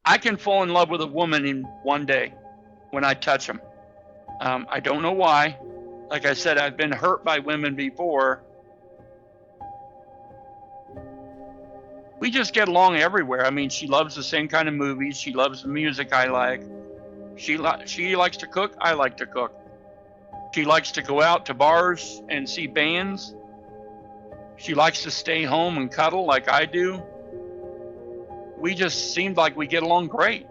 I can fall in love with a woman in one day when I touch them. I don't know why. Like I said, I've been hurt by women before. We just get along everywhere. I mean, she loves the same kind of movies. She loves the music I like. She likes to cook. I like to cook. She likes to go out to bars and see bands. She likes to stay home and cuddle like I do. We just seemed like we get along great.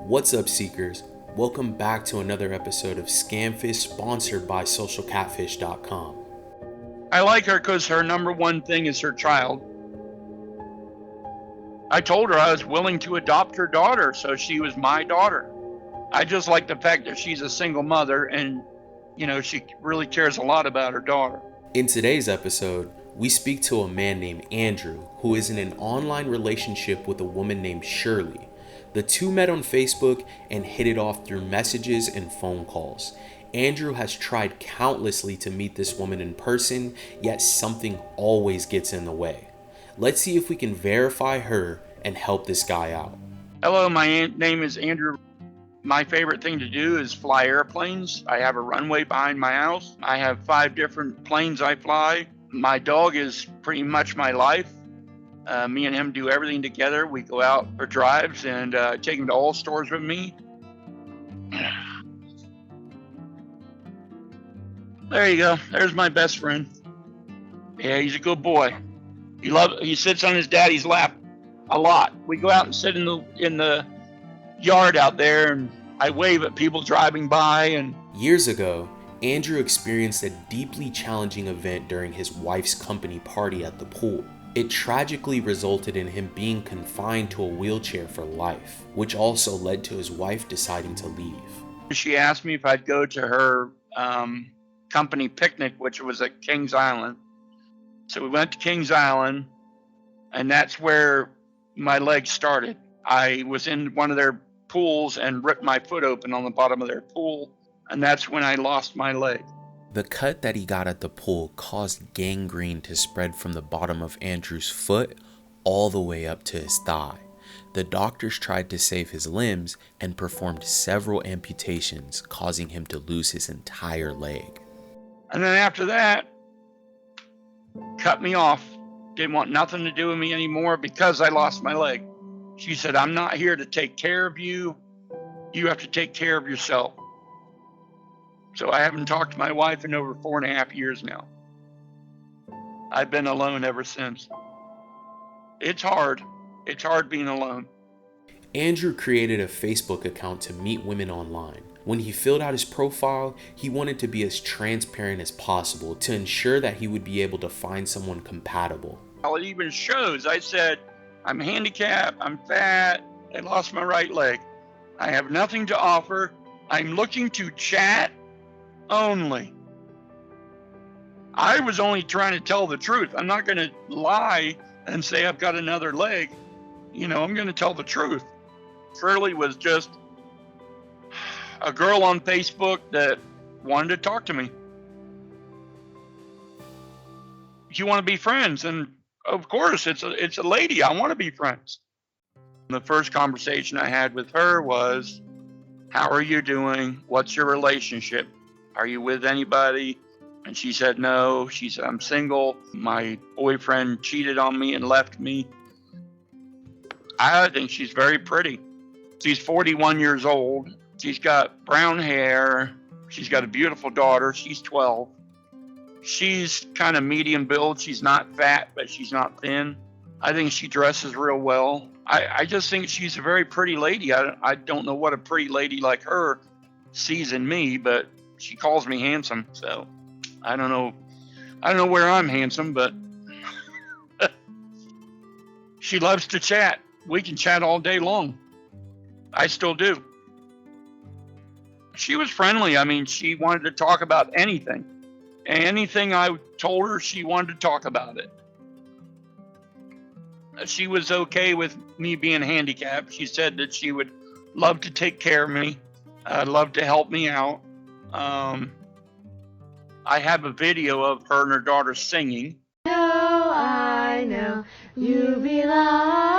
What's up, Seekers? Welcome back to another episode of Scamfish, sponsored by socialcatfish.com. I like her because her number one thing is her child. I told her I was willing to adopt her daughter, so she was my daughter. I just like the fact that she's a single mother and, she really cares a lot about her daughter. In today's episode, we speak to a man named Andrew, who is in an online relationship with a woman named Shirley. The two met on Facebook and hit it off through messages and phone calls. Andrew has tried countlessly to meet this woman in person, yet something always gets in the way. Let's see if we can verify her and help this guy out. Hello, my name is Andrew. My favorite thing to do is fly airplanes. I have a runway behind my house. I have 5 different planes I fly. My dog is pretty much my life. Me and him do everything together. We go out for drives and take him to all stores with me. There you go. There's my best friend. Yeah, he's a good boy. He sits on his daddy's lap a lot. We go out and sit in the yard out there, and I wave at people driving by. And years ago, Andrew experienced a deeply challenging event during his wife's company party at the pool. It tragically resulted in him being confined to a wheelchair for life, which also led to his wife deciding to leave. She asked me if I'd go to her company picnic, which was at Kings Island. So we went to Kings Island, and that's where my leg started. I was in one of their pools and ripped my foot open on the bottom of their pool, and that's when I lost my leg. The cut that he got at the pool caused gangrene to spread from the bottom of Andrew's foot all the way up to his thigh. The doctors tried to save his limbs and performed several amputations, causing him to lose his entire leg. And then after that, cut me off. Didn't want nothing to do with me anymore because I lost my leg. She said, I'm not here to take care of you. You have to take care of yourself. So I haven't talked to my wife in over 4.5 years now. I've been alone ever since. It's hard. It's hard being alone. Andrew created a Facebook account to meet women online. When he filled out his profile, he wanted to be as transparent as possible to ensure that he would be able to find someone compatible. It even shows. I said, I'm handicapped, I'm fat, I lost my right leg. I have nothing to offer. I'm looking to chat only. I was only trying to tell the truth. I'm not going to lie and say I've got another leg. I'm going to tell the truth. Shirley was just a girl on Facebook that wanted to talk to me. You want to be friends? And of course, it's a lady. I want to be friends. The first conversation I had with her was, how are you doing? What's your relationship? Are you with anybody? And she said no. She said, I'm single. My boyfriend cheated on me and left me. I think she's very pretty. She's 41 years old. She's got brown hair. She's got a beautiful daughter. She's 12. She's kind of medium build. She's not fat, but she's not thin. I think she dresses real well. I just think she's a very pretty lady. I don't know what a pretty lady like her sees in me, but she calls me handsome. So I don't know where I'm handsome, but she loves to chat. We can chat all day long. I still do. She was friendly. I mean, she wanted to talk about anything. Anything I told her, she wanted to talk about it. She was okay with me being handicapped. She said that she would love to take care of me, love to help me out. I have a video of her and her daughter singing. I know you belong.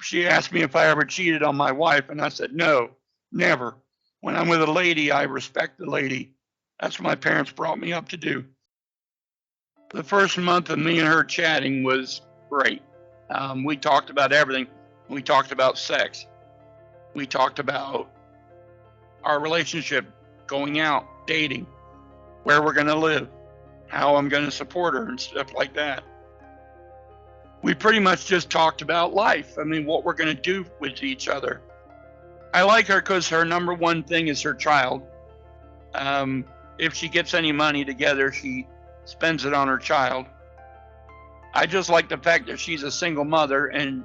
She asked me if I ever cheated on my wife, and I said, no, never. When I'm with a lady, I respect the lady. That's what my parents brought me up to do. The first month of me and her chatting was great. We talked about everything. We talked about sex. We talked about our relationship, going out, dating, where we're going to live, how I'm going to support her and stuff like that. We pretty much just talked about life. I mean, what we're going to do with each other. I like her because her number one thing is her child. If she gets any money together, she spends it on her child. I just like the fact that she's a single mother and,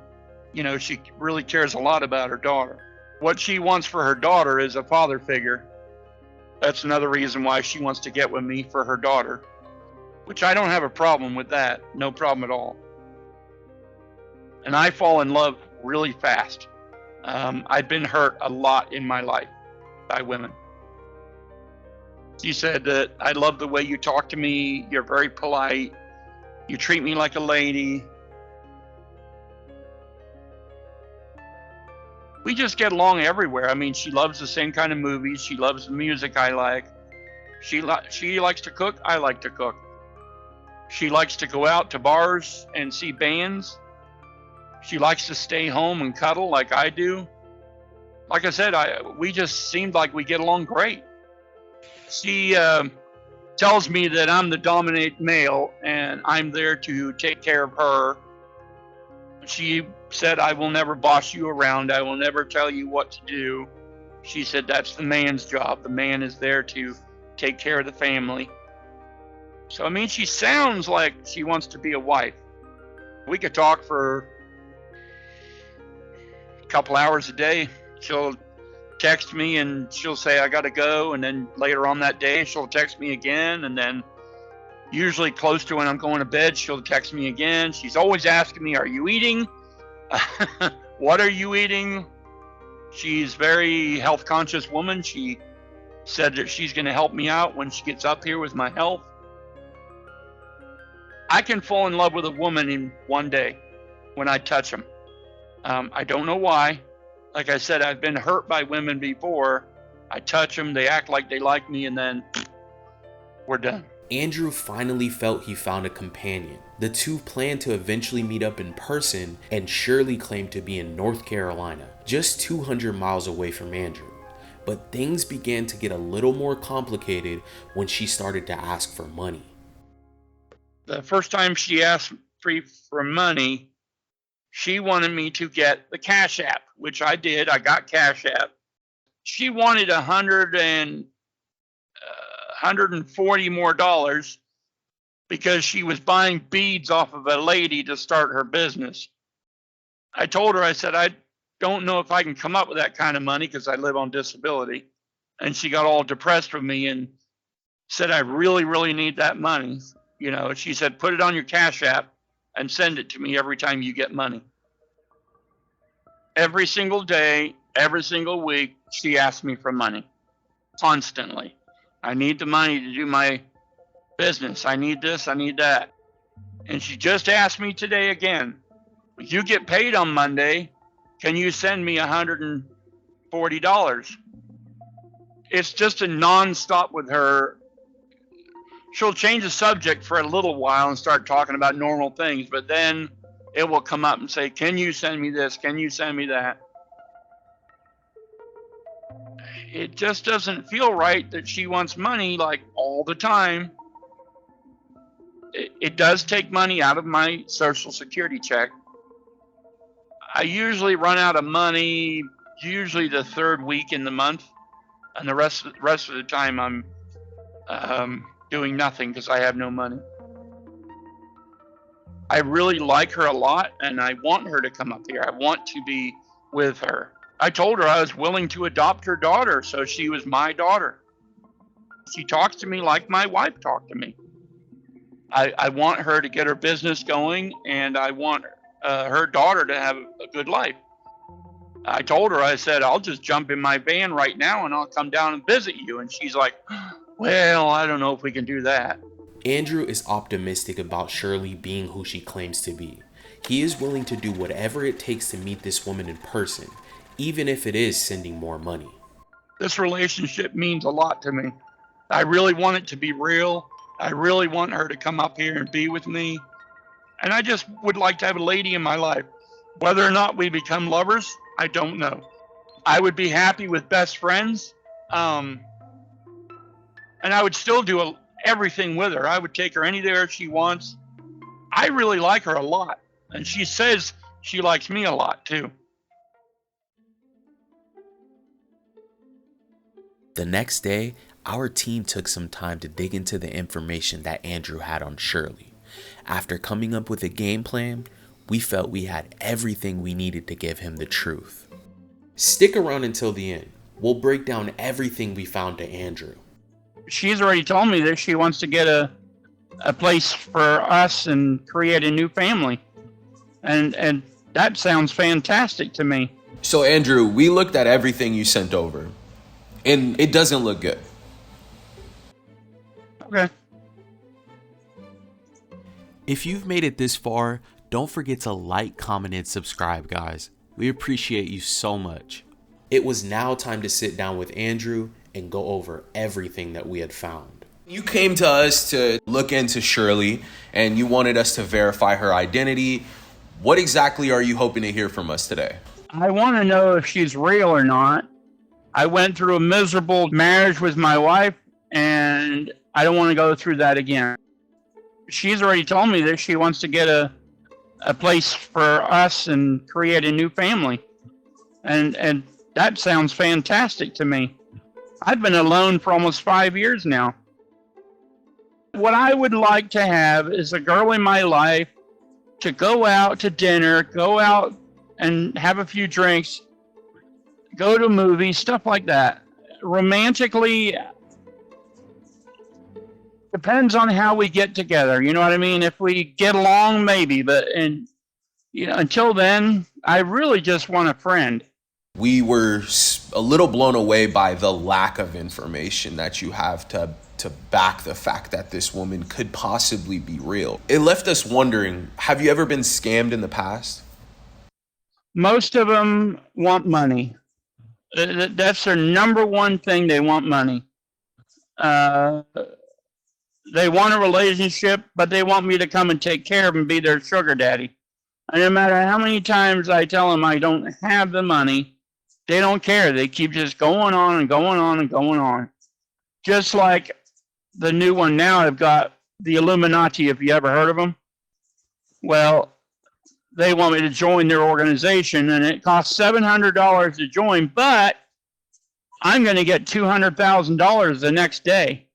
you know, she really cares a lot about her daughter. What she wants for her daughter is a father figure. That's another reason why she wants to get with me, for her daughter, which I don't have a problem with that. No problem at all. And I fall in love really fast. I've been hurt a lot in my life by women. She said that I love the way you talk to me. You're very polite. You treat me like a lady. We just get along everywhere. I mean, she loves the same kind of movies. She loves the music I like. She likes to cook. I like to cook. She likes to go out to bars and see bands. She likes to stay home and cuddle like I do. Like I said, we just seemed like we get along great. She tells me that I'm the dominant male and I'm there to take care of her. She said, I will never boss you around. I will never tell you what to do. She said, that's the man's job. The man is there to take care of the family. So, I mean, she sounds like she wants to be a wife. We could talk for a couple hours a day. She'll text me and she'll say, I got to go. And then later on that day, she'll text me again. And then usually close to when I'm going to bed, she'll text me again. She's always asking me, are you eating? What are you eating? She's a very health conscious woman. She said that she's going to help me out when she gets up here with my health. I can fall in love with a woman in one day when I touch them. I don't know why. Like I said, I've been hurt by women before. I touch them, they act like they like me, and then we're done. Andrew finally felt he found a companion. The two planned to eventually meet up in person, and Shirley claimed to be in North Carolina, just 200 miles away from Andrew. But things began to get a little more complicated when she started to ask for money. The first time she asked for money, she wanted me to get the Cash App, which I did. I got Cash App. She wanted $140 more because she was buying beads off of a lady to start her business. I told her, I said, I don't know if I can come up with that kind of money because I live on disability. And she got all depressed with me and said, I really, really need that money. You know, she said, put it on your Cash App and send it to me every time you get money. Every single day, every single week, she asked me for money constantly. I need the money to do my business. I need this, I need that. And she just asked me today again, you get paid on Monday, can you send me $140? It's just a nonstop with her. She'll change the subject for a little while and start talking about normal things, but then it will come up and say, can you send me this? Can you send me that? It just doesn't feel right that she wants money like all the time. It does take money out of my Social Security check. I usually run out of money usually the third week in the month, and the rest of the time I'm doing nothing because I have no money. I really like her a lot, and I want her to come up here. I want to be with her. I told her I was willing to adopt her daughter, so she was my daughter. She talks to me like my wife talked to me. I want her to get her business going, and I want her daughter to have a good life. I told her, I said, I'll just jump in my van right now and I'll come down and visit you. And she's like, well, I don't know if we can do that. Andrew is optimistic about Shirley being who she claims to be. He is willing to do whatever it takes to meet this woman in person, even if it is sending more money. This relationship means a lot to me. I really want it to be real. I really want her to come up here and be with me. And I just would like to have a lady in my life. Whether or not we become lovers, I don't know. I would be happy with best friends. And I would still do everything with her. I would take her anywhere she wants. I really like her a lot. And she says she likes me a lot too. The next day, our team took some time to dig into the information that Andrew had on Shirley. After coming up with a game plan, we felt we had everything we needed to give him the truth. Stick around until the end. We'll break down everything we found to Andrew. She's already told me that she wants to get a place for us and create a new family. And that sounds fantastic to me. So Andrew, we looked at everything you sent over, and it doesn't look good. Okay. If you've made it this far, don't forget to like, comment, and subscribe, guys. We appreciate you so much. It was now time to sit down with Andrew and go over everything that we had found. You came to us to look into Shirley, and you wanted us to verify her identity. What exactly are you hoping to hear from us today? I want to know if she's real or not. I went through a miserable marriage with my wife, and I don't want to go through that again. She's already told me that she wants to get a place for us and create a new family. And that sounds fantastic to me. I've been alone for almost 5 years now. What I would like to have is a girl in my life to go out to dinner, go out and have a few drinks, go to movies, stuff like that. Romantically, depends on how we get together. You know what I mean? If we get along, maybe. But until then, I really just want a friend. We were a little blown away by the lack of information that you have to back the fact that this woman could possibly be real. It left us wondering, have you ever been scammed in the past? Most of them want money. That's their number one thing. They want money. They want a relationship, but they want me to come and take care of them and be their sugar daddy. And no matter how many times I tell them I don't have the money, they don't care. They keep just going on and going on and going on. Just like the new one now, I've got the Illuminati, if you ever heard of them. Well, they want me to join their organization, and it costs $700 to join, but I'm going to get $200,000 the next day.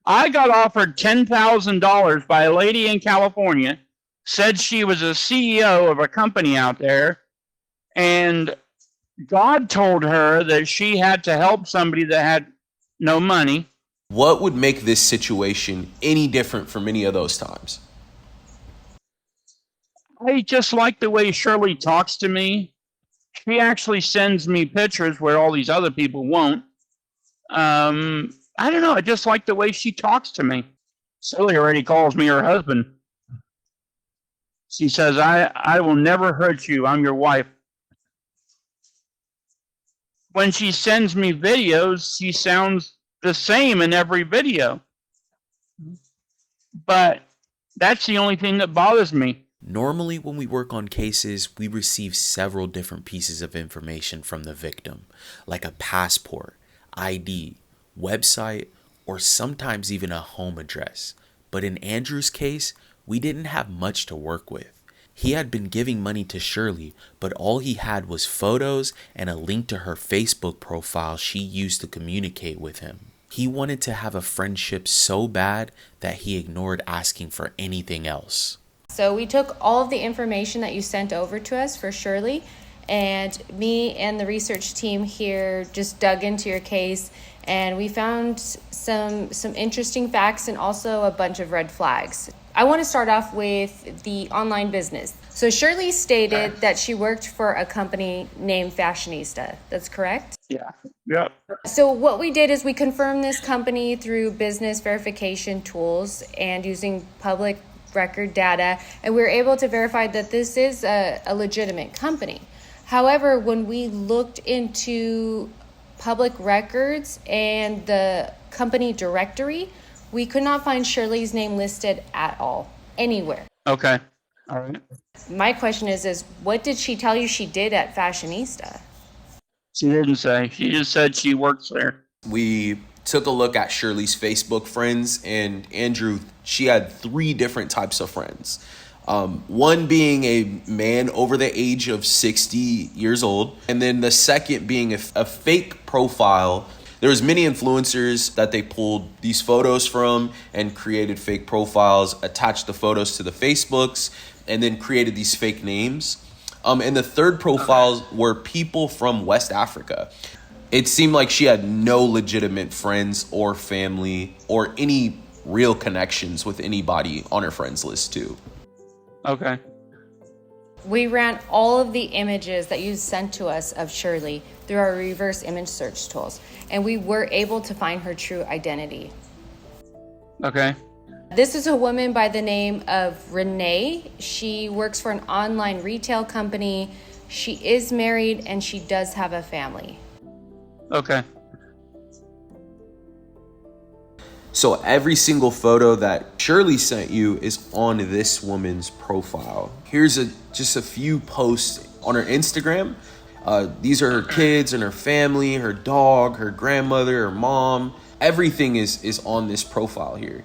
I got offered $10,000 by a lady in California, said she was a CEO of a company out there, and God told her that she had to help somebody that had no money. What would make this situation any different from any of those times? I just like the way Shirley talks to me. She actually sends me pictures where all these other people won't. I don't know. I just like the way she talks to me. Shirley already calls me her husband. She says, I will never hurt you. I'm your wife. When she sends me videos, she sounds the same in every video. But that's the only thing that bothers me. Normally, when we work on cases, we receive several different pieces of information from the victim, like a passport, ID, website, or sometimes even a home address. But in Andrew's case, we didn't have much to work with. He had been giving money to Shirley, but all he had was photos and a link to her Facebook profile she used to communicate with him. He wanted to have a friendship so bad that he ignored asking for anything else. So we took all of the information that you sent over to us for Shirley, and me and the research team here just dug into your case, and we found some interesting facts and also a bunch of red flags. I want to start off with the online business. So Shirley stated that she worked for a company named Fashionista. That's correct? Yeah. Yep. So what we did is we confirmed this company through business verification tools and using public record data, and we were able to verify that this is a legitimate company. However, when we looked into public records and the company directory, we could not find Shirley's name listed at all, anywhere. Okay. All right. My question is what did she tell you she did at Fashionista? She didn't say. She just said she works there. We took a look at Shirley's Facebook friends, and Andrew, she had 3 different types of friends. One being a man over the age of 60 years old, and then the second being a fake profile. There was many influencers that they pulled these photos from and created fake profiles, attached the photos to the Facebooks, and then created these fake names. And the third profiles were people from West Africa. It seemed like she had no legitimate friends or family or any real connections with anybody on her friends list too. Okay. We ran all of the images that you sent to us of Shirley through our reverse image search tools, and we were able to find her true identity. Okay. This is a woman by the name of Renee. She works for an online retail company. She is married and she does have a family. Okay. So every single photo that Shirley sent you is on this woman's profile. Here's just a few posts on her Instagram. These are her kids and her family, her dog, her grandmother, her mom. Everything is on this profile here.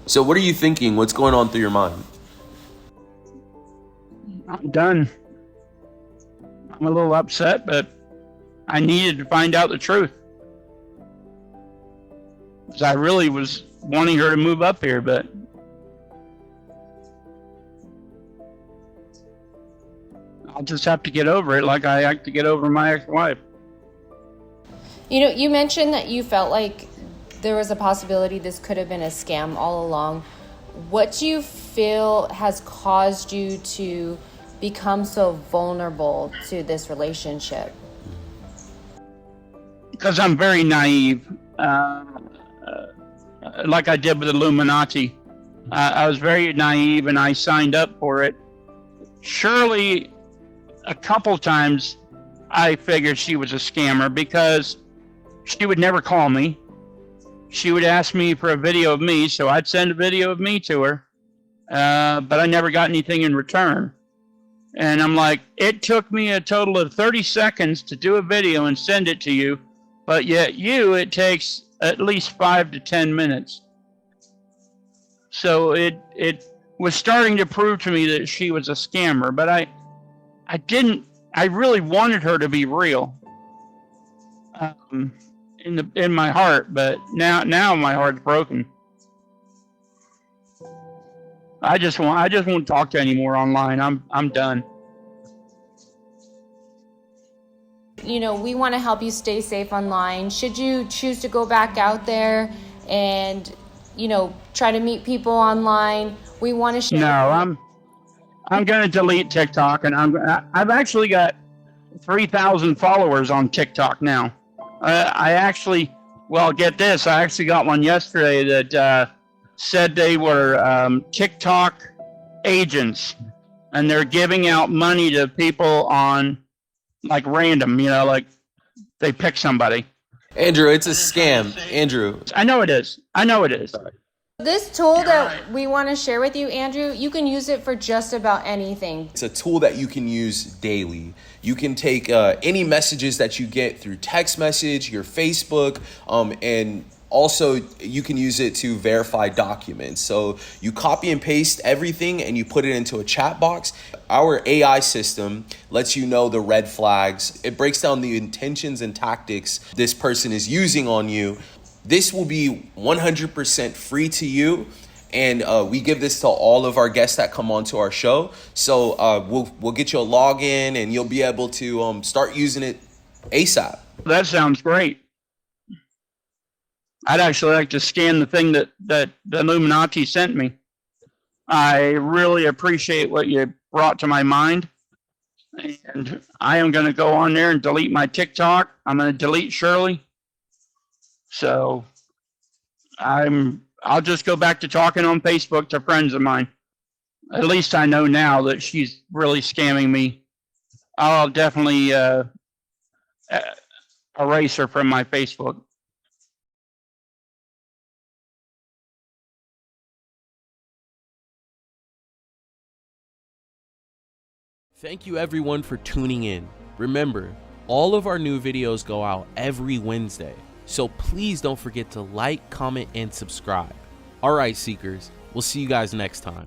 So what are you thinking? What's going on through your mind? I'm done. I'm a little upset, but I needed to find out the truth. Because I really was wanting her to move up here, but I'll just have to get over it like I have to get over my ex-wife. You know, you mentioned that you felt like there was a possibility this could have been a scam all along. What do you feel has caused you to become so vulnerable to this relationship? Because I'm very naive, like I did with Illuminati. I was very naive and I signed up for it. Shirley, a couple times I figured she was a scammer because she would never call me. She would ask me for a video of me, so I'd send a video of me to her, but I never got anything in return. And I'm like, it took me a total of 30 seconds to do a video and send it to you, but yet it takes at least 5 to 10 minutes. So it was starting to prove to me that she was a scammer, but I really wanted her to be real. In my heart, but now my heart's broken. I just won't talk to anymore online. I'm done. You know, we want to help you stay safe online. Should you choose to go back out there and, you know, try to meet people online, we want to share. No, I'm going to delete TikTok, and I've actually got 3,000 followers on TikTok now. I actually, well, get this. I actually got one yesterday that said they were TikTok agents, and they're giving out money to people on like random, you know, like they pick somebody. Andrew, it's a scam. Andrew. I know it is. This tool that we want to share with you, Andrew, you can use it for just about anything. It's a tool that you can use daily. You can take any messages that you get through text message, your Facebook, and also you can use it to verify documents. So you copy and paste everything and you put it into a chat box. Our AI system lets you know the red flags. It breaks down the intentions and tactics this person is using on you. This will be 100% free to you, and we give this to all of our guests that come onto our show. So we'll get you a login, and you'll be able to start using it ASAP. That sounds great. I'd actually like to scan the thing that the Illuminati sent me. I really appreciate what you brought to my mind, and I am going to go on there and delete my TikTok. I'm going to delete Shirley. So I'll just go back to talking on Facebook to friends of mine. at least I know now that she's really scamming me. I'll definitely erase her from my Facebook. Thank you everyone for tuning in. Remember, all of our new videos go out every Wednesday, so please don't forget to like, comment, and subscribe. Alright, Seekers, we'll see you guys next time.